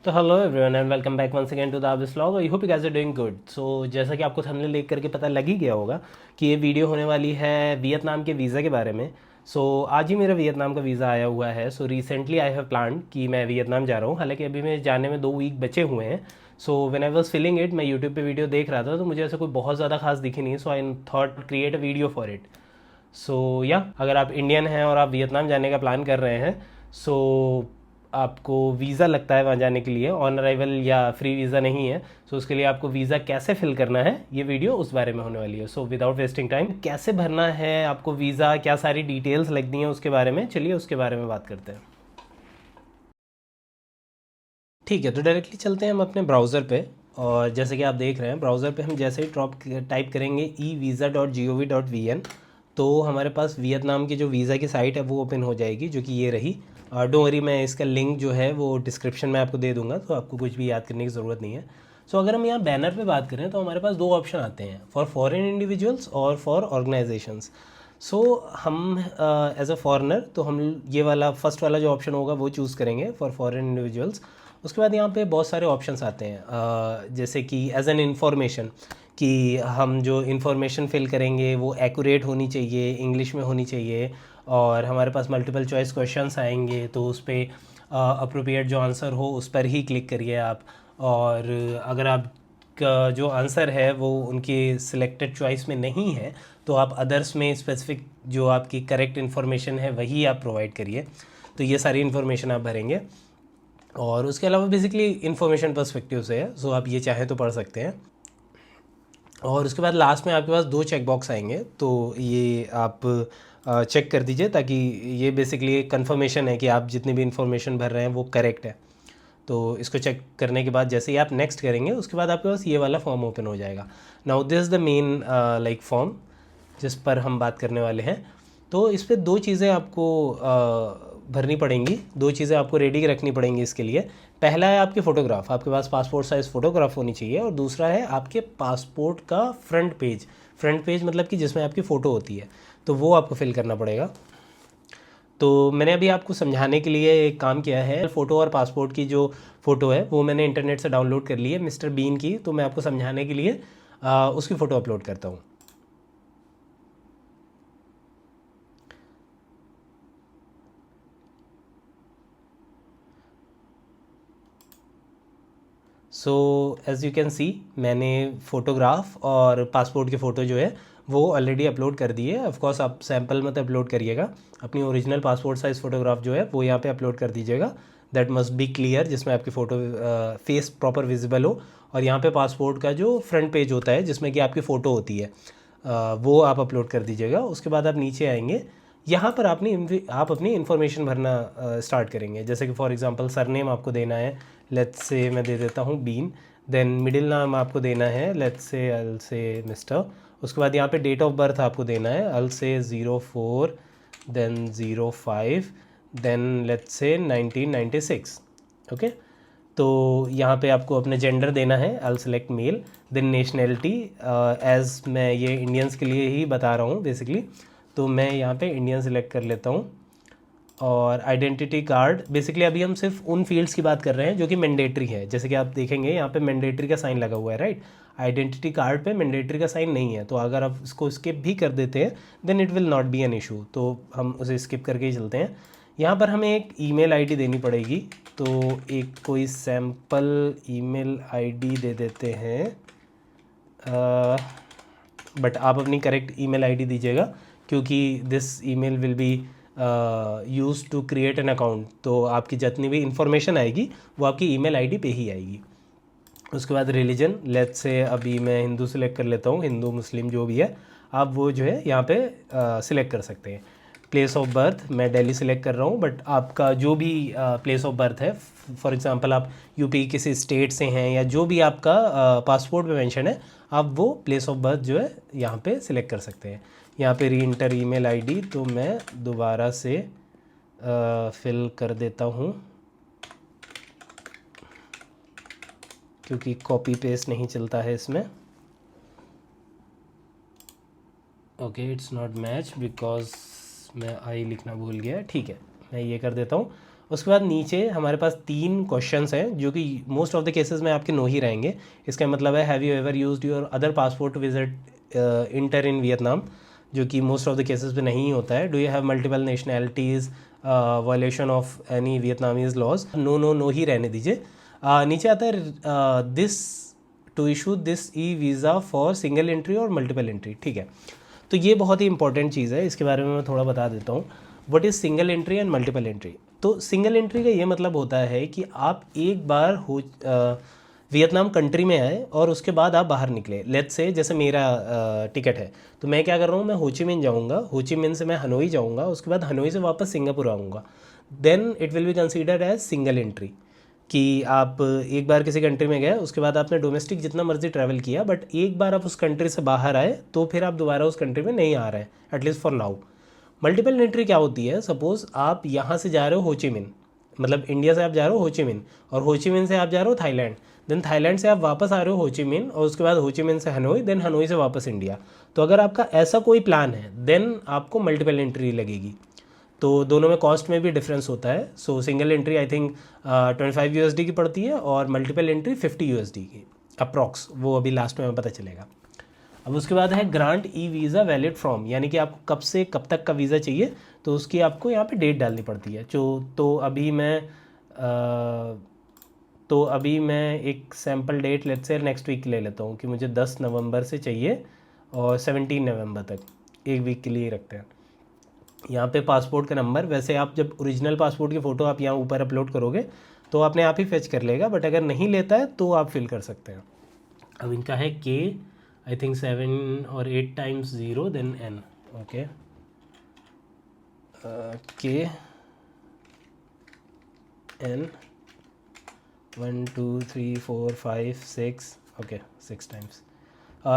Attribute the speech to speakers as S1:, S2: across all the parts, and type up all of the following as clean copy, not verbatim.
S1: तो hello everyone and welcome back once again to the this vlog. I hope you guys are doing good. So जैसा कि आपको thumbnail देख करके पता लग ही गया होगा कि ये वीडियो होने वाली है वियतनाम के वीज़ा के बारे में। आज ही मेरा वियतनाम का वीज़ा आया हुआ है। रिसेंटली आई हैव प्लान कि मैं वियतनाम जा रहा हूँ। हालांकि अभी मैं जाने में 2 वीक बचे हुए हैं। When I was feeling it, मैं यूट्यूब पे वीडियो देख रहा था तो मुझे ऐसा कोई बहुत ज़्यादा खास दिखी नहीं। I thought create a video for it. अगर आप इंडियन हैं और आप वियतनाम जाने का प्लान कर रहे हैं, सो आपको वीज़ा लगता है वहाँ जाने के लिए, ऑन अराइवल या फ्री वीज़ा नहीं है। उसके लिए आपको वीज़ा कैसे फिल करना है, ये वीडियो उस बारे में होने वाली है। विदाउट वेस्टिंग टाइम, कैसे भरना है आपको वीज़ा, क्या सारी डिटेल्स लगती हैं उसके बारे में, चलिए उसके बारे में बात करते हैं। ठीक है, तो डायरेक्टली चलते हैं हम अपने ब्राउज़र पे। और जैसे कि आप देख रहे हैं, ब्राउज़र पे हम जैसे ही टाइप करेंगे evisa.gov.vn, तो हमारे पास वियतनाम की जो वीज़ा की साइट है वो ओपन हो जाएगी, जो कि ये रही। डोंट वरी, मैं इसका लिंक जो है वो डिस्क्रिप्शन में आपको दे दूंगा, तो आपको कुछ भी याद करने की ज़रूरत नहीं है। अगर हम यहाँ बैनर पे बात करें तो हमारे पास 2 ऑप्शन आते हैं, फॉर फॉरेन इंडिविजुअल्स और फॉर ऑर्गेनाइजेशंस। हम एज अ फॉरेनर तो हम ये वाला फर्स्ट वाला जो ऑप्शन होगा वो चूज़ करेंगे, फॉर फॉरेन इंडिविजुअल्स। उसके बाद यहाँ पे बहुत सारे ऑप्शंस आते हैं, जैसे कि एज एन इंफॉर्मेशन, कि हम जो इन्फॉर्मेशन फिल करेंगे वो एक्यूरेट होनी चाहिए, इंग्लिश में होनी चाहिए। और हमारे पास मल्टीपल चॉइस क्वेश्चंस आएंगे, तो उस पर अप्रोप्रिएट जो आंसर हो उस पर ही क्लिक करिए आप। और अगर आप का जो आंसर है वो उनकी सिलेक्टेड चॉइस में नहीं है, तो आप अदर्स में स्पेसिफिक जो आपकी करेक्ट इन्फॉर्मेशन है वही आप प्रोवाइड करिए। तो ये सारी इन्फॉर्मेशन आप भरेंगे। और उसके अलावा बेसिकली इन्फॉर्मेशन पर्सपेक्टिव से है, आप ये चाहें तो पढ़ सकते हैं। और उसके बाद लास्ट में आपके पास 2 चेक बॉक्स आएंगे, तो ये आप चेक कर दीजिए, ताकि ये बेसिकली कंफर्मेशन है कि आप जितनी भी इन्फॉर्मेशन भर रहे हैं वो करेक्ट है। तो इसको चेक करने के बाद जैसे ही आप नेक्स्ट करेंगे, उसके बाद आपके पास ये वाला फॉर्म ओपन हो जाएगा। Now this is the main like form जिस पर हम बात करने वाले हैं। तो इस पर 2 चीज़ें आपको भरनी पड़ेंगी, 2 चीज़ें आपको रेडी रखनी पड़ेंगी इसके लिए। पहला है आपकी फ़ोटोग्राफ, आपके पास पासपोर्ट साइज़ फ़ोटोग्राफ होनी चाहिए। और दूसरा है आपके पासपोर्ट का फ्रंट पेज मतलब कि जिसमें आपकी फ़ोटो होती है, तो वो आपको फिल करना पड़ेगा। तो मैंने अभी आपको समझाने के लिए एक काम किया है, फ़ोटो और पासपोर्ट की जो फ़ोटो है वो मैंने इंटरनेट से डाउनलोड कर ली है, मिस्टर बीन की। तो मैं आपको समझाने के लिए उसकी फ़ोटो अपलोड करता हूँ। एज़ यू कैन सी, मैंने फ़ोटोग्राफ और पासपोर्ट की फ़ोटो जो है वो ऑलरेडी अपलोड कर दी है। ऑफकोर्स आप सैम्पल मत अपलोड करिएगा, अपनी ओरिजिनल पासपोर्ट साइज़ फ़ोटोग्राफ जो है वो यहाँ पे अपलोड कर दीजिएगा। दैट मस्ट बी क्लियर, जिसमें आपकी फ़ोटो फेस प्रॉपर विजिबल हो। और यहाँ पे पासपोर्ट का जो फ्रंट पेज होता है जिसमें कि आपकी फ़ोटो होती है, वो आप अपलोड कर दीजिएगा। उसके बाद आप नीचे आएंगे, यहाँ पर आप अपनी इन्फॉर्मेशन भरना स्टार्ट करेंगे। जैसे कि फॉर एग्जांपल सरनेम आपको देना है, लेट्स से मैं दे देता हूँ बीन। देन मिडिल नाम आपको देना है, लेट्स से अल से मिस्टर। उसके बाद यहाँ पे डेट ऑफ बर्थ आपको देना है, अल से 04 then 05 then let's say 1996। Okay, तो यहाँ पे आपको अपने जेंडर देना है, अल select male. Then nationality, as मैं ये इंडियंस के लिए ही बता रहा हूँ बेसिकली, तो मैं यहाँ पे इंडियन सेलेक्ट कर लेता हूँ। और आइडेंटिटी कार्ड, बेसिकली अभी हम सिर्फ उन फील्ड्स की बात कर रहे हैं जो कि मैंडेटरी है। जैसे कि आप देखेंगे यहाँ पे मैंडेटरी का साइन लगा हुआ है, राइट। आइडेंटिटी कार्ड पे मैंडेटरी का साइन नहीं है, तो अगर आप इसको स्किप भी कर देते हैं then it will not be an issue, तो हम उसे स्किप करके ही चलते हैं। यहाँ पर हमें एक ईमेल आईडी देनी पड़ेगी, तो एक कोई सैम्पल ईमेल आईडी दे देते हैं। बट आप अपनी करेक्ट ईमेल आईडी दीजिएगा, क्योंकि this email will be use to create an account. तो आपकी जितनी भी इंफॉर्मेशन आएगी वो आपकी ईमेल आईडी पे ही आएगी। उसके बाद रिलीजन, लेट्स से अभी मैं हिंदू सेलेक्ट कर लेता हूँ, हिंदू मुस्लिम जो भी है आप वो जो है यहाँ पे सिलेक्ट कर सकते हैं। प्लेस ऑफ बर्थ मैं दिल्ली सेलेक्ट कर रहा हूँ, बट आपका जो भी प्लेस ऑफ बर्थ है, फॉर एग्जांपल आप यूपी किसी स्टेट से हैं या जो भी आपका पासपोर्ट पे मेंशन है, आप वो प्लेस ऑफ बर्थ जो है यहाँ पे सिलेक्ट कर सकते हैं। यहाँ पे री इंटर ईमेल आईडी, तो मैं दोबारा से फिल कर देता हूँ, क्योंकि कॉपी पेस्ट नहीं चलता है इसमें। Okay, it's not match because मैं आई लिखना भूल गया। ठीक है, मैं ये कर देता हूँ। उसके बाद नीचे हमारे पास 3 क्वेश्चंस हैं जो कि मोस्ट ऑफ द केसेस में आपके नो ही रहेंगे। इसका मतलब है have you ever used your other passport to visit enter in Vietnam, जो कि मोस्ट ऑफ द केसेस पे नहीं होता है। Do you have multiple nationalities, violation of any Vietnamese laws, no no no ही रहने दीजिए। नीचे आता है this to issue this E visa for single entry और मल्टीपल एंट्री। ठीक है, तो ये बहुत ही इंपॉर्टेंट चीज़ है, इसके बारे में मैं थोड़ा बता देता हूँ। What is single entry and multiple entry? तो सिंगल एंट्री का ये मतलब होता है कि आप एक बार वियतनाम कंट्री में आए और उसके बाद आप बाहर निकले। लेट्स से जैसे मेरा टिकट है, तो मैं क्या कर रहा हूँ, मैं होचिमिन जाऊँगा, होचिमिन से मैं हनोई जाऊँगा, उसके बाद हनोई से वापस सिंगापुर आऊँगा। Then it will be considered as single entry, कि आप एक बार किसी कंट्री में गए, उसके बाद आपने डोमेस्टिक जितना मर्जी ट्रैवल किया, बट एक बार आप उस कंट्री से बाहर आए तो फिर आप दोबारा उस कंट्री में नहीं आ रहे हैं, at least for now. Multiple entry क्या होती है? सपोज आप यहाँ से जा रहे हो होचिमिन, मतलब इंडिया से आप जा रहे हो होचिमिन, और होचिमिन से आप जा रहे हो थाईलैंड, देन थाईलैंड से आप वापस आ रहे हो होचिमिन, और उसके बाद होचिमिन से हनोई, देन हनोई से वापस इंडिया। तो अगर आपका ऐसा कोई प्लान है देन आपको मल्टीपल एंट्री लगेगी। तो दोनों में कॉस्ट में भी डिफरेंस होता है। सो single entry I think 25 USD की पड़ती है, और मल्टीपल एंट्री 50 USD की अप्रॉक्स, वो अभी लास्ट में पता चलेगा। अब उसके बाद है grant e visa valid from, यानी कि आपको कब से कब तक का वीज़ा चाहिए, तो उसकी आपको यहाँ पे डेट डालनी पड़ती है। तो अभी मैं एक sample date let's say next week ले लेता हूँ कि मुझे 10 नवंबर से चाहिए और 17 नवंबर तक, एक वीक के लिए रखते हैं। यहाँ पे पासपोर्ट का नंबर, वैसे आप जब ओरिजिनल पासपोर्ट की फ़ोटो आप यहाँ ऊपर अपलोड करोगे तो अपने आप ही फेच कर लेगा, बट अगर नहीं लेता है तो आप फिल कर सकते हैं। अब इनका है के, आई थिंक 7 और 8 टाइम्स 0 देन एन। ओके, के n 1 2 3 4 5 6, okay 6 times.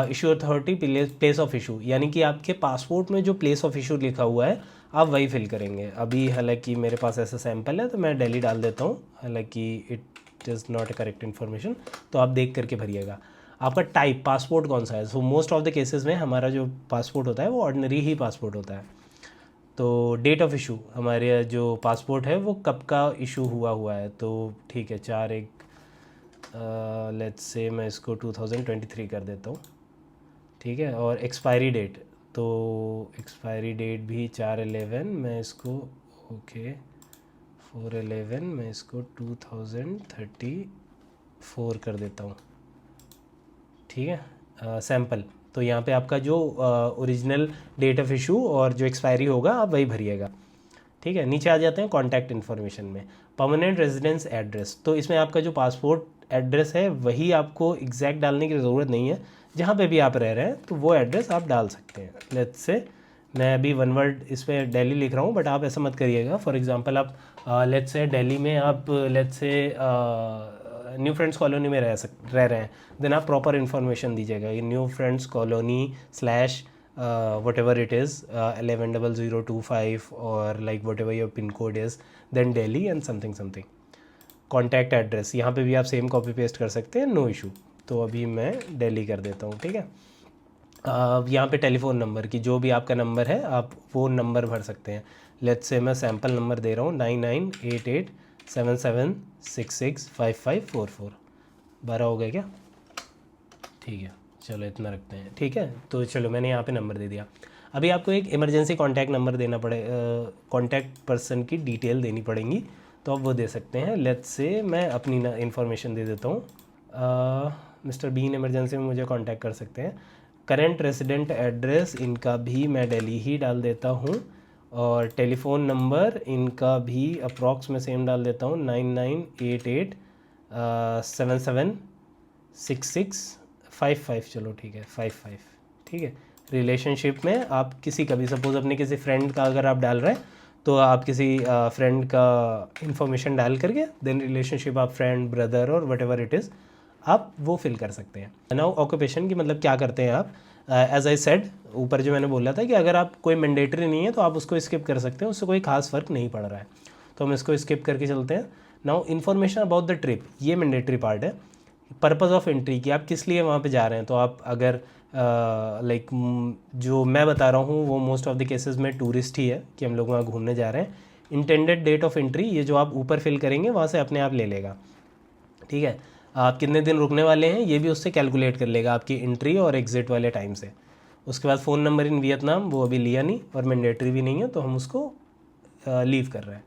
S1: Issue authority, place of issue, यानी कि आपके पासपोर्ट में जो प्लेस ऑफ इशू लिखा हुआ है आप वही फिल करेंगे। अभी हालांकि मेरे पास ऐसा सैम्पल है तो मैं दिल्ली डाल देता हूँ, हालांकि it is not a correct information, तो आप देख करके भरिएगा। आपका टाइप पासपोर्ट कौन सा है? So most of the cases में हमारा जो पासपोर्ट होता है वो ऑर्डिनरी ही पासपोर्ट होता है। तो डेट ऑफ इशू, हमारे जो पासपोर्ट है वो कब का इशू हुआ है, तो ठीक है 4/1 लेट्स से मैं इसको 2023 कर देता हूँ, ठीक है। और एक्सपायरी डेट, तो एक्सपायरी डेट भी 4/11, मैं इसको ओके 4/11 मैं इसको 2034 कर देता हूँ, ठीक है। सैम्पल, तो यहाँ पे आपका जो ओरिजिनल डेट ऑफ इशू और जो एक्सपायरी होगा आप वही भरिएगा, ठीक है। नीचे आ जाते हैं कॉन्टैक्ट इन्फॉर्मेशन में, परमानेंट रेजिडेंस एड्रेस, तो इसमें आपका जो पासपोर्ट एड्रेस है वही आपको एग्जैक्ट डालने की ज़रूरत नहीं है, जहाँ पे भी आप रह रहे हैं तो वो एड्रेस आप डाल सकते हैं। लेट्स से मैं अभी वन वर्ड इस पर दिल्ली लिख रहा हूँ, बट आप ऐसा मत करिएगा। फॉर एग्जांपल आप लेट्स से दिल्ली में आप let's say new friends colony में रह रहे हैं, देन आप प्रॉपर इन्फॉर्मेशन दीजिएगा, ये new friends colony slash whatever it is 110025 और like whatever your pin code is, then Delhi and something contact address, यहाँ पे भी आप सेम कॉपी पेस्ट कर सकते हैं, नो इशू। तो अभी मैं दिल्ली कर देता हूँ, ठीक है। यहाँ पे टेलीफोन नंबर की, जो भी आपका नंबर है आप वो नंबर भर सकते हैं। लेट्स से मैं सैम्पल नंबर दे रहा हूँ 998877665544। 12 हो गए क्या? ठीक है, चलो इतना रखते हैं, ठीक है। तो चलो मैंने यहाँ पे नंबर दे दिया। अभी आपको एक इमरजेंसी कॉन्टैक्ट नंबर देना पड़े, कॉन्टैक्ट पर्सन की डिटेल देनी पड़ेंगी, तो आप वो दे सकते हैं। लेट्स से मैं अपनी इन्फॉर्मेशन दे देता हूँ, मिस्टर बीन इमरजेंसी में मुझे कांटेक्ट कर सकते हैं। करेंट रेजिडेंट एड्रेस इनका भी मैं दिल्ली ही डाल देता हूँ, और टेलीफोन नंबर इनका भी अप्रॉक्स में सेम डाल देता हूँ 9988776655, चलो ठीक है 55, ठीक है। रिलेशनशिप में आप किसी का भी, सपोज़ अपने किसी फ्रेंड का अगर आप डाल रहे हैं तो आप किसी फ्रेंड का इंफॉर्मेशन डाल करके देन रिलेशनशिप आप फ्रेंड ब्रदर और वट एवर इट इज़ आप वो फिल कर सकते हैं। नाउ ऑक्यूपेशन की मतलब क्या करते हैं आप, एज आई सेड ऊपर जो मैंने बोला था कि अगर आप कोई मैंडेटरी नहीं है तो आप उसको स्किप कर सकते हैं, उससे कोई खास फ़र्क नहीं पड़ रहा है, तो हम इसको स्किप करके चलते हैं। Now information about the trip, ये मैंडेटरी पार्ट है। पर्पज़ ऑफ एंट्री की, आप किस लिए वहाँ पे जा रहे हैं, तो आप अगर जो मैं बता रहा हूँ वो मोस्ट ऑफ द केसेस में टूरिस्ट ही है कि हम लोग वहाँ घूमने जा रहे हैं। इंटेंडेड डेट ऑफ एंट्री, ये जो आप ऊपर फिल करेंगे वहाँ से अपने आप ले लेगा, ठीक है। आप कितने दिन रुकने वाले हैं ये भी उससे कैलकुलेट कर लेगा आपकी एंट्री और एग्ज़िट वाले टाइम से। उसके बाद फ़ोन नंबर इन वियतनाम, वो अभी लिया नहीं और मैंडेटरी भी नहीं है, तो हम उसको लीव कर रहे हैं।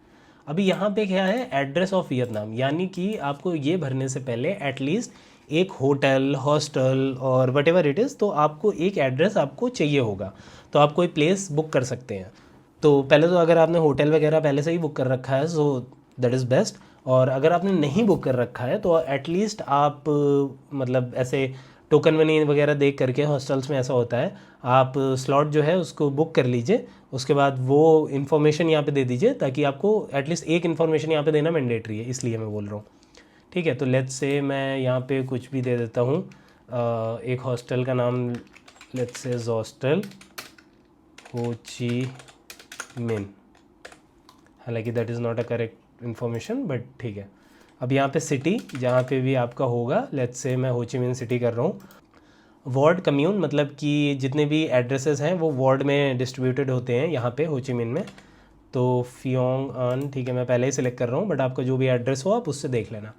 S1: अभी यहाँ पे क्या है, एड्रेस ऑफ वियतनाम, यानी कि आपको ये भरने से पहले एटलीस्ट एक होटल, हॉस्टल और वट एवर इट इज़, तो आपको एक एड्रेस आपको चाहिए होगा, तो आप कोई प्लेस बुक कर सकते हैं। तो पहले तो अगर आपने होटल वगैरह पहले से ही बुक कर रखा है सो दैट इज़ बेस्ट, और अगर आपने नहीं बुक कर रखा है तो एटलीस्ट आप मतलब ऐसे टोकन मनी वगैरह देख करके, हॉस्टल्स में ऐसा होता है, आप स्लॉट जो है उसको बुक कर लीजिए, उसके बाद वो इन्फॉर्मेशन यहाँ पे दे दीजिए, ताकि आपको एटलीस्ट एक इन्फॉर्मेशन यहाँ पे देना मैंडेटरी है, इसलिए मैं बोल रहा हूँ, ठीक है। तो लेट्स से मैं यहाँ पे कुछ भी दे देता हूँ, एक हॉस्टल का नाम लेट्स से हॉस्टल हो ची मिन, हालांकि that is not a correct information but ठीक है। अब यहाँ पे सिटी जहाँ पे भी आपका होगा, लेट्स से मैं हो ची मिन सिटी कर रहा हूँ। वार्ड कम्यून, मतलब कि जितने भी एड्रेसेस हैं वो वार्ड में डिस्ट्रीब्यूटेड होते हैं यहाँ पे हो ची मिन में, तो फियोंग अन, ठीक है, मैं पहले ही सिलेक्ट कर रहा हूँ, बट आपका जो भी एड्रेस हो आप उससे देख लेना,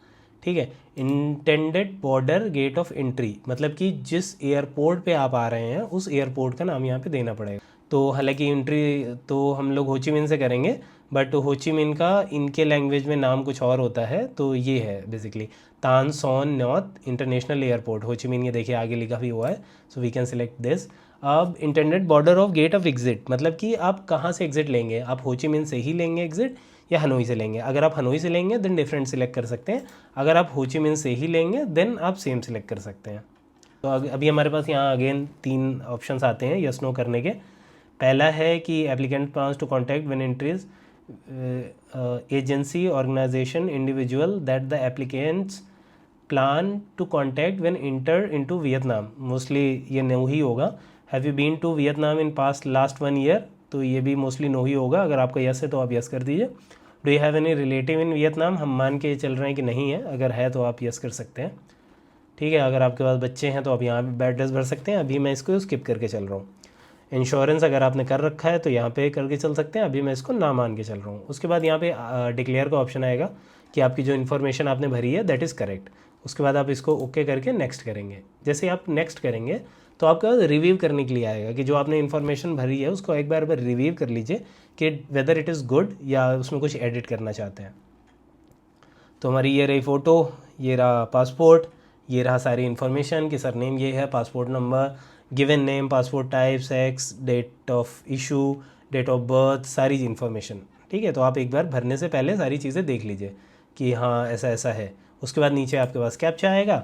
S1: ठीक है। Intended border gate of entry, मतलब कि जिस एयरपोर्ट पे आप आ रहे हैं उस एयरपोर्ट का नाम यहाँ पे देना पड़ेगा। तो हालांकि एंट्री तो हम लोग हो ची मिन से करेंगे, बट हो ची मिन का इनके लैंग्वेज में नाम कुछ और होता है, तो ये है बेसिकली तान सॉन नॉर्थ इंटरनेशनल एयरपोर्ट हो ची मिन, ये देखिए आगे लिखा भी हुआ है, so we can select this. अब intended border of gate of exit, मतलब कि आप कहाँ से एग्जिट लेंगे, आप हो ची मिन से ही लेंगे एग्जिट या हनोई से लेंगे। अगर आप हनोई से लेंगे देन डिफरेंट सिलेक्ट कर सकते हैं, अगर आप हो ची मिन से ही लेंगे देन आप सेम सिलेक्ट कर सकते हैं। तो अभी हमारे पास यहाँ अगेन 3 ऑप्शंस आते हैं यस नो करने के। पहला है कि applicant plans to contact when entries agency organization individual that the applicant's plan to contact when enter into Vietnam, mostly ये नो ही होगा। Have you been to Vietnam in past last 1 year, तो ये भी मोस्टली नो ही होगा। अगर आपका यस है तो आप यस कर दीजिए। Do you have any relative in Vietnam, हम मान के चल रहे हैं कि नहीं है, अगर है तो आप यस कर सकते हैं, ठीक है। अगर आपके पास बच्चे हैं तो आप यहाँ पे एड्रेस भर सकते हैं, अभी मैं इसको स्किप करके चल रहा हूँ। इंश्योरेंस अगर आपने कर रखा है तो यहाँ पे करके चल सकते हैं, अभी मैं इसको ना मान के चल रहा हूँ। उसके बाद यहाँ पे डिक्लेयर का ऑप्शन आएगा कि आपकी जो इन्फॉर्मेशन आपने भरी है दैट इज़ करेक्ट। उसके बाद आप इसको ओके करके नेक्स्ट करेंगे। जैसे आप नेक्स्ट करेंगे तो आपका रिव्यू करने के लिए आएगा कि जो आपने इन्फॉर्मेशन भरी है उसको एक बार रिव्यू कर लीजिए कि वेदर इट इज़ गुड या उसमें कुछ एडिट करना चाहते हैं। तो हमारी ये रही फ़ोटो, ये रहा पासपोर्ट, ये रहा सारी इन्फॉर्मेशन कि सरनेम ये है, passport number, given name, passport type, sex, date of issue, date of birth, सारी इन्फॉर्मेशन, ठीक है। तो आप एक बार भरने से पहले सारी चीज़ें देख लीजिए कि हाँ ऐसा ऐसा है। उसके बाद नीचे आपके पास कैप्चा आएगा,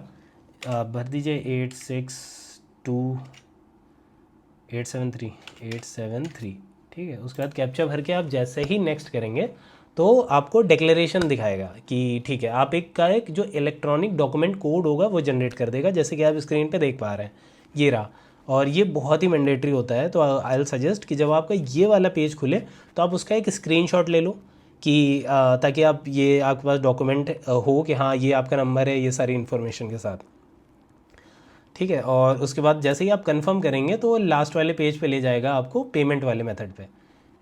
S1: आप भर दीजिए 862-873, ठीक है। उसके बाद कैप्चा भर के आप जैसे ही नेक्स्ट करेंगे तो आपको डिक्लेरेशन दिखाएगा कि ठीक है, आप एक जो इलेक्ट्रॉनिक डॉक्यूमेंट कोड होगा वो जनरेट कर देगा, जैसे कि आप स्क्रीन पे देख पा रहे हैं, ये रहा। और ये बहुत ही मैंडेटरी होता है, तो आई विल सजेस्ट कि जब आपका ये वाला पेज खुले तो आप उसका एक स्क्रीनशॉट ले लो कि ताकि आप ये आपके पास डॉक्यूमेंट हो कि हाँ ये आपका नंबर है, ये सारी इन्फॉर्मेशन के साथ, ठीक है। और उसके बाद जैसे ही आप कंफर्म करेंगे तो लास्ट वाले पेज पे ले जाएगा आपको पेमेंट वाले मेथड पे,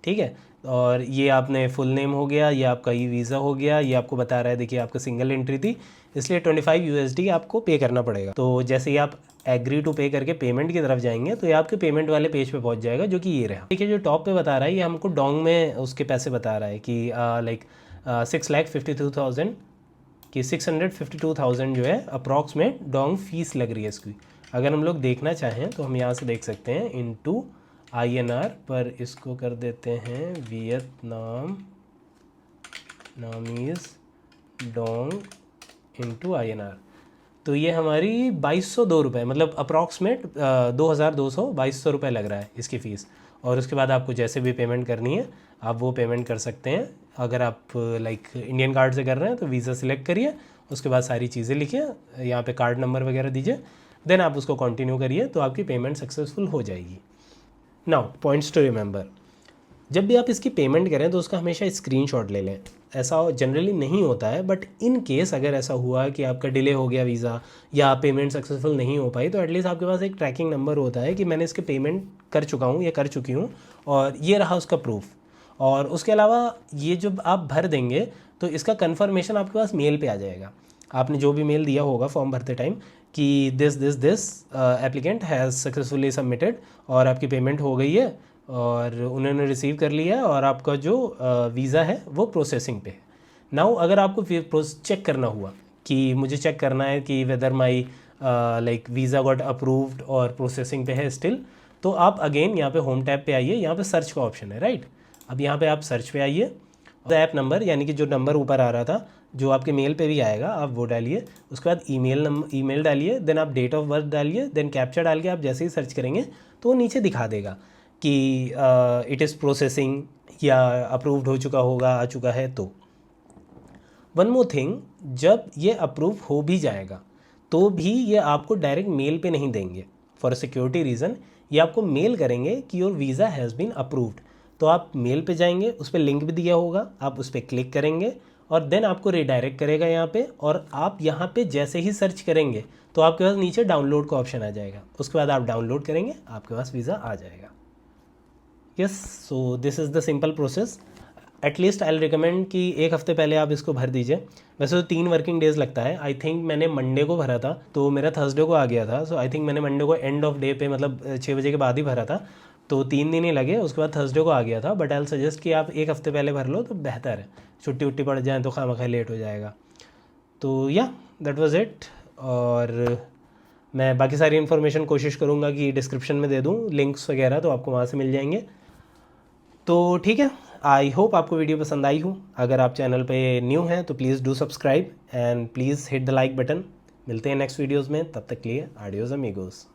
S1: ठीक है। और ये आपने फुल नेम हो गया, ये आपका ई वीज़ा हो गया, ये आपको बता रहा है देखिए आपका सिंगल एंट्री थी इसलिए 25 USD आपको पे करना पड़ेगा। तो जैसे ही आप एग्री टू पे करके पेमेंट की तरफ जाएंगे तो ये आपके पेमेंट वाले पेज पे पहुंच जाएगा, जो कि ये रहा। देखिए जो टॉप पे बता रहा है ये हमको डोंग में उसके पैसे बता रहा है कि लाइक 6,52,000 कि 652,000 जो है अप्रॉक्सीमेट डोंग फीस लग रही है इसकी। अगर हम लोग देखना चाहें तो हम यहाँ से देख सकते हैं इनटू INR पर, इसको कर देते हैं वियतनाम नामीज़ डोंग इनटू INR, तो ये हमारी 2,202 रुपये, मतलब अप्रॉक्सीमेट 2,200-2,200 रुपये लग रहा है इसकी फ़ीस। और उसके बाद आपको जैसे भी पेमेंट करनी है आप वो पेमेंट कर सकते हैं। अगर आप लाइक इंडियन कार्ड से कर रहे हैं तो वीज़ा सिलेक्ट करिए, उसके बाद सारी चीज़ें लिखिए, यहाँ पे कार्ड नंबर वगैरह दीजिए, देन आप उसको कंटिन्यू करिए तो आपकी पेमेंट सक्सेसफुल हो जाएगी। नाउ पॉइंट्स टू रिमेंबर, जब भी आप इसकी पेमेंट करें तो उसका हमेशा स्क्रीनशॉट ले लें। ऐसा जनरली नहीं होता है, बट इन केस अगर ऐसा हुआ कि आपका डिले हो गया वीज़ा या पेमेंट सक्सेसफुल नहीं हो पाई, तो एटलीस्ट आपके पास एक ट्रैकिंग नंबर होता है कि मैंने इसके पेमेंट कर चुका हूँ या कर चुकी हूँ और ये रहा उसका प्रूफ। और उसके अलावा ये जब आप भर देंगे तो इसका कन्फर्मेशन आपके पास मेल पे आ जाएगा। आपने जो भी मेल दिया होगा फॉर्म भरते टाइम कि this applicant has successfully submitted, और आपकी पेमेंट हो गई है और उन्होंने रिसीव कर लिया है और आपका जो वीज़ा है वो प्रोसेसिंग पे है। नाउ अगर आपको फिर चेक करना हुआ कि मुझे चेक करना है कि whether my like visa got approved और प्रोसेसिंग पे है स्टिल, तो आप अगेन यहाँ पे होम टैब पे आइए, यहाँ पे सर्च का ऑप्शन है, राइट। अब यहाँ पे आप सर्च पे आइए, ऐप नंबर यानी कि जो नंबर ऊपर आ रहा था जो आपके मेल पे भी आएगा आप वो डालिए, उसके बाद ईमेल डालिए, देन आप डेट ऑफ बर्थ डालिए, देन कैप्चा डाल के आप जैसे ही सर्च करेंगे तो वो नीचे दिखा देगा कि इट इज़ प्रोसेसिंग या अप्रूव्ड हो चुका होगा, आ चुका है। तो वन मोर थिंग, जब ये अप्रूव हो भी जाएगा तो भी ये आपको डायरेक्ट मेल पे नहीं देंगे फॉर सिक्योरिटी रीज़न। ये आपको मेल करेंगे कि your visa has been approved. तो आप मेल पे जाएंगे, उस पर लिंक भी दिया होगा, आप उस पर क्लिक करेंगे और देन आपको रिडायरेक्ट करेगा यहाँ पे, और आप यहाँ पे जैसे ही सर्च करेंगे तो आपके पास नीचे डाउनलोड का ऑप्शन आ जाएगा। उसके बाद आप डाउनलोड करेंगे, आपके पास वीज़ा आ जाएगा। Yes, so this is the simple process. At least I recommend कि एक हफ़्ते पहले आप इसको भर दीजिए। वैसे तो 3 वर्किंग डेज़ लगता है। आई थिंक मैंने मंडे को भरा था तो मेरा थर्सडे को आ गया था। सो आई थिंक मैंने मंडे को एंड ऑफ डे पे मतलब 6 बजे के बाद ही भरा था, तो 3 दिन ही लगे, उसके बाद थर्सडे को आ गया था। बट आई सजेस्ट कि आप एक हफ़्ते पहले भर लो तो बेहतर है, छुट्टी उट्टी पड़ जाए तो खामखा लेट हो जाएगा। तो या दैट वाज इट। और मैं बाकी सारी इन्फॉर्मेशन कोशिश करूँगा कि डिस्क्रिप्शन में दे दूँ लिंक्स वगैरह, तो आपको वहाँ से मिल जाएंगे। तो ठीक है, आई होप आपको वीडियो पसंद आई हो। अगर आप चैनल पे न्यू हैं तो please do subscribe and please hit the like button. मिलते हैं नेक्स्ट वीडियोज़ में, तब तक के लिए आडियोज़ अमीगोस।